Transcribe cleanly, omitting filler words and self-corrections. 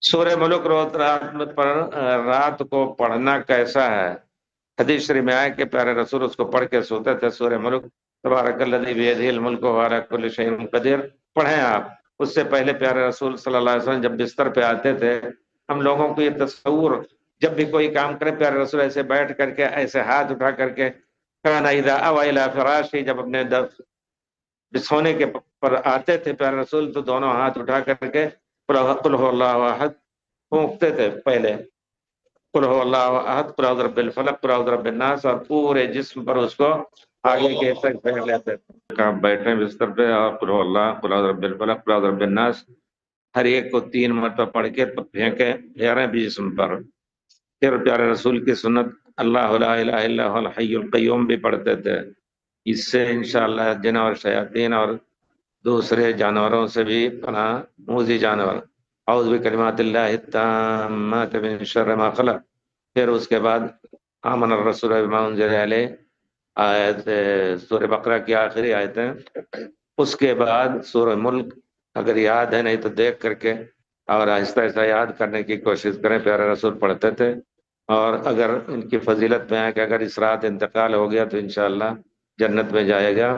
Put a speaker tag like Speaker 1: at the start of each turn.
Speaker 1: سورہ ملک رات کو پڑھنا کیسا ہے؟ حدیث شریف میں آئے کہ پیارے رسول اس کو پڑھ کے سوتے تھے، سورہ ملک تبارک الذی بیدہ الملک وہو علی کل شیء قدیر پڑھیں آپ۔ اس سے پہلے پیارے رسول صلی اللہ علیہ وسلم جب بستر پہ آتے تھے، ہم لوگوں کو یہ تصور، جب بھی کوئی کام کرے پیارے رسول ایسے بیٹھ کر کے، ایسے ہاتھ اٹھا کر کے، کان اذا اوى الى فراشہ، جب اپنے بچھونے کے پر آتے تھے پیارے رسول تو دونوں ہاتھ اٹھا کر کے قل هو اللہ احد پھونکتے تھے پہلے، قل هو اللہ احد، قل اعوذ برب الفلق، قل اعوذ برب الناس، اور پورے جسم پر اس کو آگے کے تک پھیر لیتے تھے۔ آپ بیٹھیں بستر پہ اور قل هو اللہ، قل اعوذ برب الفلق، قل اعوذ برب الناس ہر ایک کو 3 مرتبہ پڑھ کے پھیریں بھی جسم پر۔ پھر پیارے رسول کی سنت اللہ لا الہ الا هو الحی القیوم بھی پڑھتے تھے۔ اس سے انشاءاللہ جن اور شیاطین اور دوسرے جانوروں سے بھی پناہ، موذی جانور، اعوذ بکلمات اللہ التامات من شر ما خلق۔ پھر اس کے بعد آمن الرسول بما انزل الیہ، آیت سورہ بقرہ کی آخری آیتیں۔ اس کے بعد سورہ ملک، اگر یاد ہے نہیں تو دیکھ کر کے اور آہستہ آہستہ یاد کرنے کی کوشش کریں، پیارے رسول پڑھتے تھے۔ اور اگر ان کی فضیلت میں ہے کہ اگر اس رات انتقال ہو گیا تو انشاءاللہ جنت میں جائے گا۔